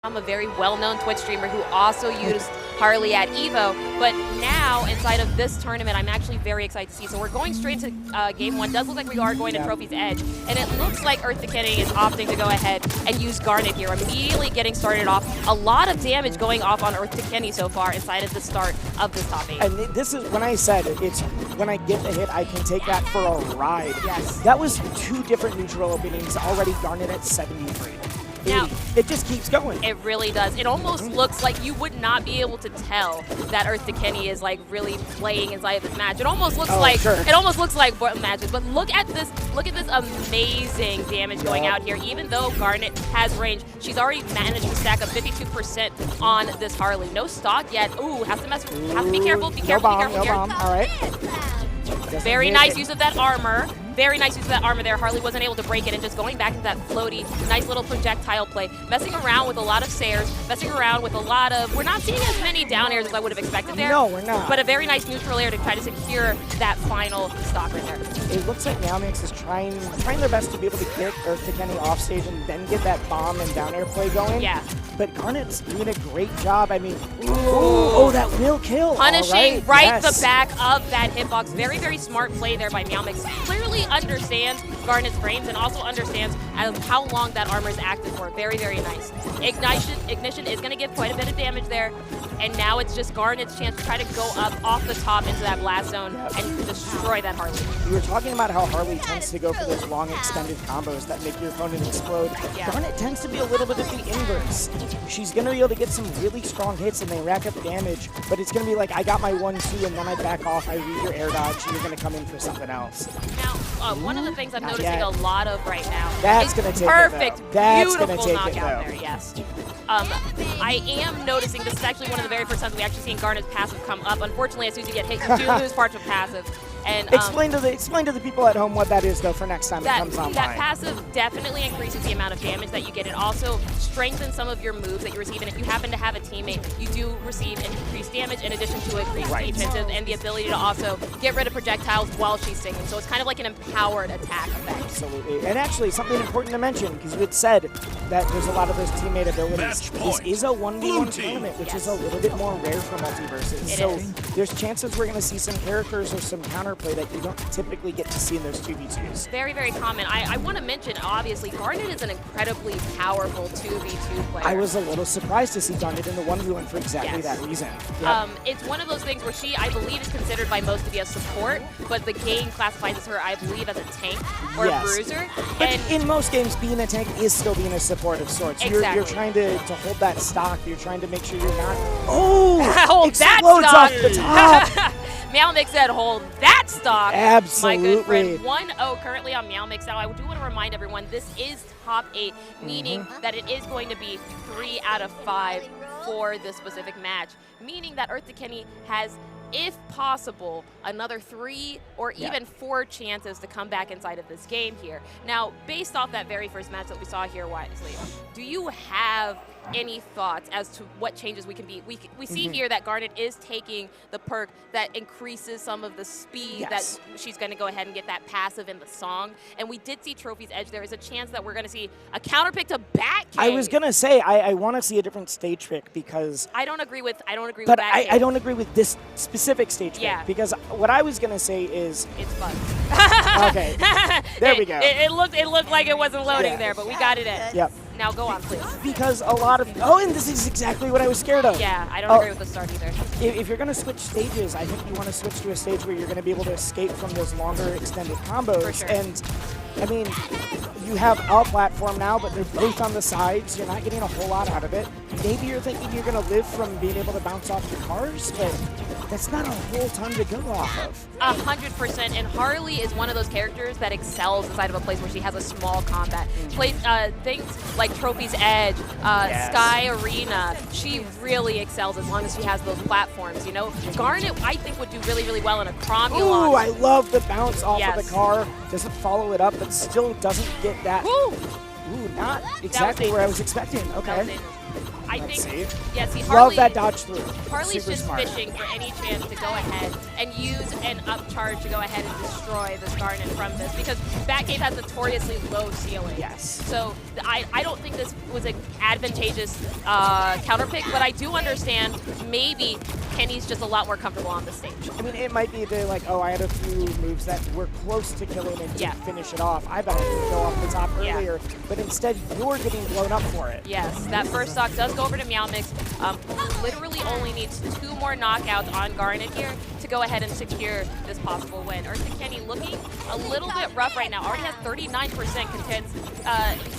I'm a very well-known Twitch streamer who also used Harley at EVO, but now inside of this tournament, I'm actually very excited to see. So we're going straight to game one. Does look like we are going to Trophy's Edge, and it looks like EarthToKenny is opting to go ahead and use Garnet here, immediately getting started off. A lot of damage going off on EarthToKenny so far inside of the start of this top 8. And this is when I said it's when I get the hit, I can take that for a ride. Yes. That was 2 different neutral openings, already Garnet at 73. Now, it just keeps going. It really does. It almost looks like you would not be able to tell that EarthToKenny is like really playing inside of this match. It almost looks it almost looks like matches. But look at this amazing damage going out here. Even though Garnet has range, she's already managed to stack up 52% on this Harley. No stock yet. Ooh, has to be careful. Be careful. Be careful No here. bomb. All right. Very nice use of that armor. Very nice use of that armor there. Harley wasn't able to break it, and just going back into that floaty, nice little projectile play. Messing around with a lot of Sayers, messing around with a lot of... We're not seeing as many down airs as I would have expected there. No, we're not. But a very nice neutral air to try to secure that final stock right there. It looks like meowmix is trying their best to be able to get EarthToKenny off stage and then get that bomb and down air play going. Yeah. But Garnet's doing a great job. I mean, oh, that will kill. Punishing the back of that hitbox. Very, very smart play there by meowmix. Clearly understands Garnet's frames and also understands how long that armor is active for. Very, very nice. Ignition is going to give quite a bit of damage there. And now it's just Garnet's chance to try to go up off the top into that blast zone and destroy that Harley. You were talking about how Harley tends to go for those long extended combos that make your opponent explode. Yeah. Garnet tends to be a little bit of the inverse. She's going to be able to get some really strong hits and they rack up damage, but it's going to be like, I got my 1-2 and then I back off, I read your air dodge, and you're going to come in for something else. Now, one of the things I'm noticing a lot of right now That's is gonna take perfect, it, That's beautiful take knockout there, yes. I am noticing this is actually one of the very first times we actually seen Garnet's passive come up. Unfortunately, as soon as you get hit, you do lose parts of passive. And explain to the people at home what that is, though, for next time it comes online. That passive definitely increases the amount of damage that you get. It also strengthens some of your moves that you receive. And if you happen to have a teammate, you do receive increased damage in addition to increased defensive and the ability to also get rid of projectiles while she's singing. So it's kind of like an empowered attack effect. Absolutely. And actually, something important to mention, because you had said that there's a lot of those teammate abilities. This is a 1v1 tournament, which is a little bit more rare for MultiVersus. So there's chances we're going to see some characters or some counterplay that you don't typically get to see in those 2v2s. Very, very common. I want to mention, obviously, Garnet is an incredibly powerful 2v2 player. I was a little surprised to see Garnet in the 1v1 for exactly that reason. Yep. It's one of those things where she, I believe, is considered by most to be a support, but the game classifies her, I believe, as a tank or a bruiser. But and in most games, being a tank is still being a support of sorts. Exactly. You're trying to hold that stock. You're trying to make sure you're not... Oh! Hold that explodes stock! Off the top! meowmix said, hold that stock. Absolutely. My good friend. 1-0 currently on meowmix. Now, I do want to remind everyone, this is top 8, meaning that it is going to be 3 out of 5 for this specific match, meaning that EarthToKenny has, if possible, another 3 or even 4 chances to come back inside of this game here. Now, based off that very first match that we saw here, Wisely, do you have any thoughts as to what changes we can be? We see here that Garnet is taking the perk that increases some of the speed that she's going to go ahead and get that passive in the song. And we did see Trophy's Edge. There is a chance that we're going to see a counter pick to back. I was going to say, I want to see a different stage trick because... I don't agree with I don't agree with this specific stage trick because what I was going to say is... It's fun. Okay. There we go. It looked like it wasn't loading there, but we got it in. Yep. Now go on, please. Because a lot of... Oh, and this is exactly what I was scared of. Yeah, I don't agree with the start either. If you're going to switch stages, I think you want to switch to a stage where you're going to be able to escape from those longer extended combos. For sure. And, I mean, you have a platform now, but they're both on the sides. You're not getting a whole lot out of it. Maybe you're thinking you're going to live from being able to bounce off your cars, but that's not a whole ton to go off of. 100%. And Harley is one of those characters that excels inside of a place where she has a small combat. Things like Trophy's Edge, Sky Arena, she really excels as long as she has those platforms, you know? Garnet, I think, would do really, really well in a Cromulon. Ooh, I love the bounce off of the car. Doesn't follow it up, but still doesn't get that. Woo! Ooh, not exactly where I was expecting. Okay. I Let's think, see. yeah, see, Love Harley, that dodge through. Harley's Super just smart. fishing for any chance to go ahead and use an upcharge to go ahead and destroy this Garnet from this, because Batcave has notoriously low ceiling. Yes. So I don't think this was an advantageous counter pick, but I do understand maybe Kenny's just a lot more comfortable on the stage. I mean, it might be the like, oh, I had a few moves that were close to killing and didn't finish it off. I bet I could go off the top earlier, but instead you're getting blown up for it. Yes, that first stock does go over to meowmix. Literally only needs 2 more knockouts on Garnet here to go ahead and secure this possible win. EarthToKenny looking a little bit rough right now. Already has 39% contents.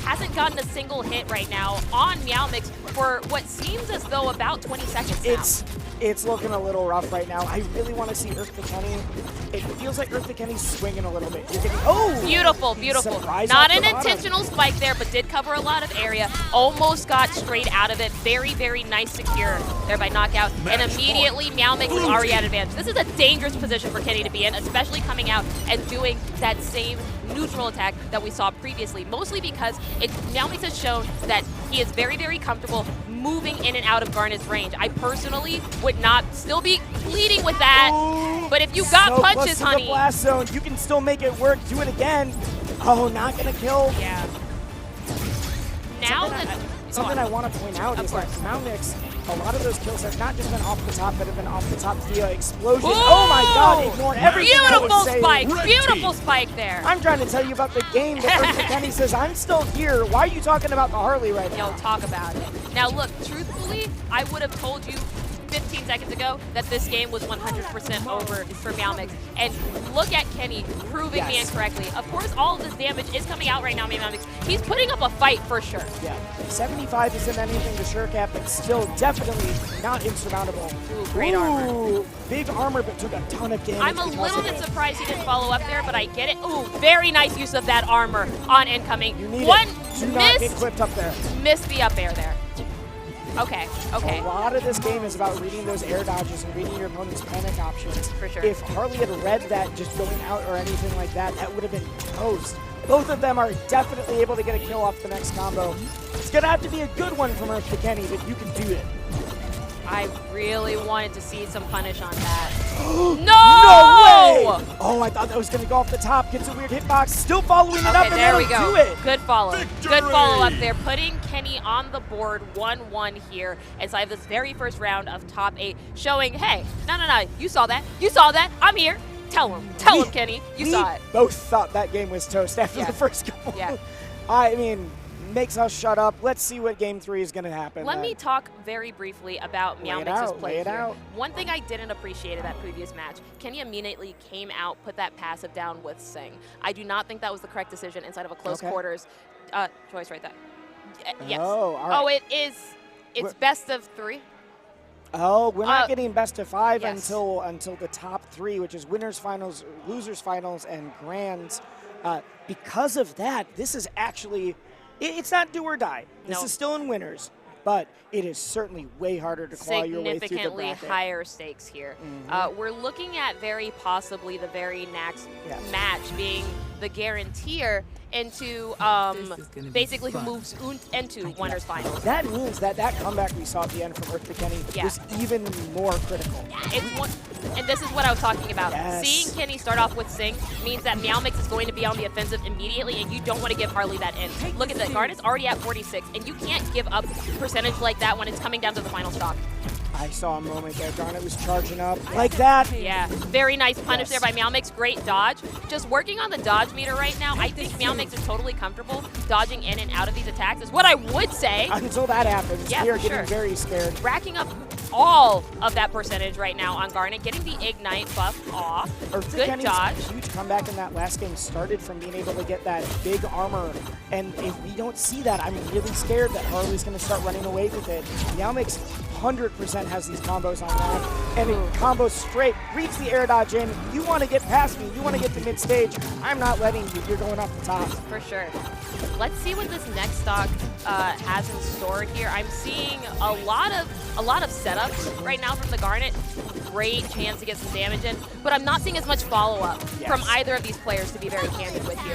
Hasn't gotten a single hit right now on meowmix for what seems as though about 20 seconds now. It's looking a little rough right now. I really want to see EarthToKenny. It feels like EarthToKenny's swinging a little bit. You're getting, beautiful, beautiful. Not an intentional spike there, but did cover a lot of area. Almost got straight out of it. Very, very nice secure there by knockout. And immediately meowmix is already at advantage. This is a dangerous position for Kenny to be in, especially coming out and doing that same neutral attack that we saw previously, mostly because meowmix has shown that he is very, very comfortable moving in and out of Garnet's range. I personally would not still be leading with that, but if you got punches, close to honey. The blast zone, you can still make it work. Do it again. Oh, not gonna kill. Yeah. Now something I want to point out is that meowmix, a lot of those kills have not just been off the top, but have been off the top via explosion. Ooh! Oh my god, ignore everything I Beautiful was saying. spike, beautiful spike there. I'm trying to tell you about the game, but EarthToKenny says, I'm still here. Why are you talking about the Harley right now? Yo, talk about it. Now look, truthfully, I would have told you 15 seconds ago that this game was 100% over for meowmix. And look at Kenny proving me incorrectly. Of course, all of this damage is coming out right now, meowmix. He's putting up a fight for sure. Yeah, 75 isn't anything to shirk at, but still definitely not insurmountable. Ooh, great armor. Big armor, but took a ton of damage. I'm a little bit surprised he didn't follow up there, but I get it. Ooh, very nice use of that armor on incoming. You need One it. Do not get clipped up there. Missed the up air there. Okay, okay. A lot of this game is about reading those air dodges and reading your opponent's panic options. For sure. If Harley had read that just going out or anything like that, that would have been toast. Both of them are definitely able to get a kill off the next combo. It's going to have to be a good one from EarthToKenny, but you can do it. I really wanted to see some punish on that. No! No way! Oh, I thought that was going to go off the top. Gets a weird hitbox. Still following it up, and there we that'll go. do it. Good follow. Good follow up there. Putting Kenny on the board 1-1 here inside of this very first round of top 8, showing, hey, no, you saw that. You saw that. I'm here. Tell him, Kenny. You saw it. Both thought that game was toast after the first couple. Yeah. I mean, makes us shut up. Let's see what game 3 is going to happen. Let me talk very briefly about meowmix's play Lay it here. out. One thing I didn't appreciate in that previous match, Kenny immediately came out, put that passive down with Sing. I do not think that was the correct decision inside of a close quarters choice right there. Yes. Oh, all right. Oh, it is. It's best of 3. Oh, we're not getting best of 5 yes. until the top 3, which is winners finals, losers finals, and grands. Because of that, this is actually, it's not do or die. This is still in winners, but it is certainly way harder to claw your way through the Significantly bracket. higher stakes here. We're looking at very possibly the very next match being the guaranteer into basically who moves into winners finals. That means that comeback we saw at the end from EarthToKenny was even more critical. And this is what I was talking about. Yes. Seeing Kenny start off with Sing means that meowmix is going to be on the offensive immediately, and you don't want to give Harley that in. Look at that. Garnet's already at 46, and you can't give up percentage like that when it's coming down to the final stock. I saw a moment there. Garnet was charging up like that. Yeah, very nice punish there by meowmix. Great dodge. Just working on the dodge meter right now. I think meowmix is totally comfortable dodging in and out of these attacks, is what I would say. Until that happens, we are getting very scared. Racking up all of that percentage right now on Garnet, getting the Ignite buff off. Good dodge. Huge comeback in that last game started from being able to get that big armor, and if we don't see that, I'm really scared that Harley's going to start running away with it. meowmix 100% has these combos on lock, and it combos straight, reads the air dodge in. You want to get past me, you want to get to mid-stage, I'm not letting you, you're going off the top. For sure. Let's see what this next stock has in store here. I'm seeing a lot of setups right now from the Garnet. Great chance to get some damage in, but I'm not seeing as much follow-up from either of these players, to be very candid with you.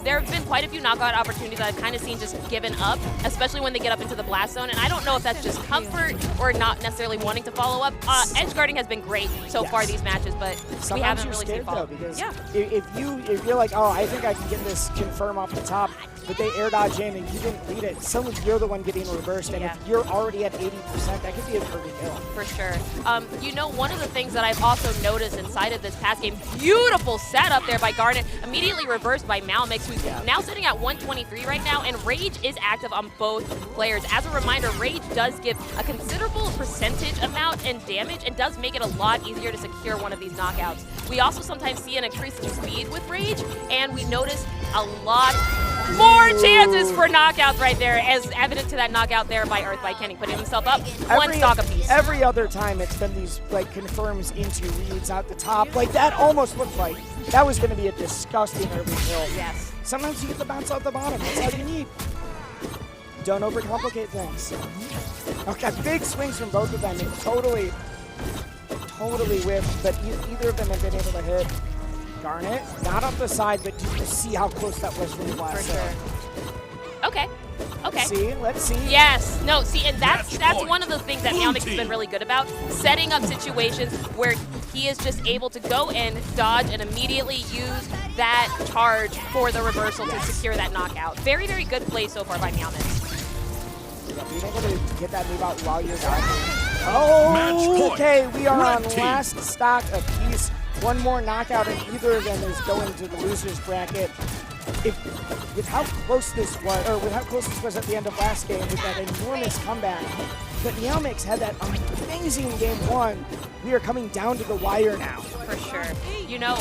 There have been quite a few knockout opportunities that I've kind of seen just given up, especially when they get up into the blast zone, and I don't know if that's just comfort or not necessarily wanting to follow up. Edge guarding has been great so far these matches, but we haven't really seen follow-up. Because if you're like, oh, I think I can get this confirm off the top, but they air dodge in and you didn't lead it, suddenly you're the one getting reversed, and if you're already at 80%, that could be a perfect kill. For sure. You know, one of the things that I've also noticed inside of this past game, beautiful setup there by Garnet, immediately reversed by meowmix, who's now sitting at 123 right now, and Rage is active on both players. As a reminder, Rage does give a considerable percentage amount in damage and does make it a lot easier to secure one of these knockouts. We also sometimes see an increase in speed with Rage, and we notice a lot more chances for knockouts right there, as evident to that knockout there by EarthToKenny, putting himself up one stock apiece. Every other time it's been these like confirms into reads out the top. Like that almost looked like that was going to be a disgusting early kill. Yes. Sometimes you get the bounce out the bottom. That's all you need. Don't overcomplicate things. Okay, big swings from both of them. It totally whiffed, but either of them have been able to hit. Garnet, not up the side, but you see how close that was from the blast. For sure. Okay. Let's see. Yes. No, see, and that's one of the things that meowmix has been really good about, setting up situations where he is just able to go in, dodge, and immediately use that charge for the reversal to secure that knockout. Very, very good play so far by meowmix. Yeah, being able to get that move out while you're dodging. Oh, okay, we are on last stock apiece. One more knockout, and either of them is going to the loser's bracket. With how close this was, or with how close this was at the end of last game, with that enormous comeback, but meowmix had that amazing game one. We are coming down to the wire now. For sure. You know,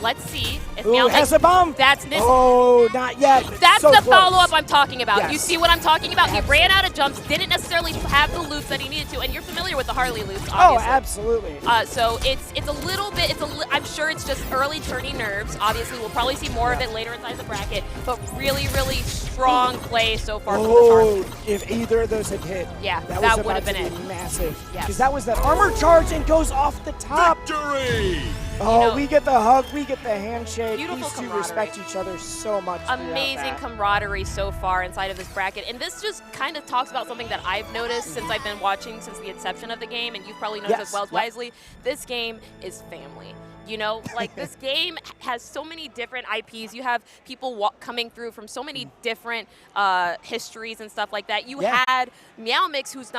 let's see if meowmix has a bomb. That's this. Oh, not yet. That's so the follow-up I'm talking about. Yes. You see what I'm talking about? He ran out of jumps, didn't necessarily have the loops that he needed to, and you're familiar with the Harley loops, obviously. Oh, absolutely. So it's a little bit. I'm sure it's just early turning nerves. Obviously, we'll probably see more of it later inside the bracket, but really, really strong play so far from this Harley. If either of those had hit, that would have been it. Massive. Yes. Because that was that armor charge and goes off the top. Victory! Oh, you know, we get the hug, we get the handshake. Beautiful These two respect each other so much. Amazing camaraderie so far inside of this bracket. And this just kind of talks about something that I've noticed since I've been watching since the inception of the game, and you've probably noticed as well as Wisely. This game is family. You know, like this game has so many different IPs. You have people coming through from so many different histories and stuff like that. You had meowmix, who's not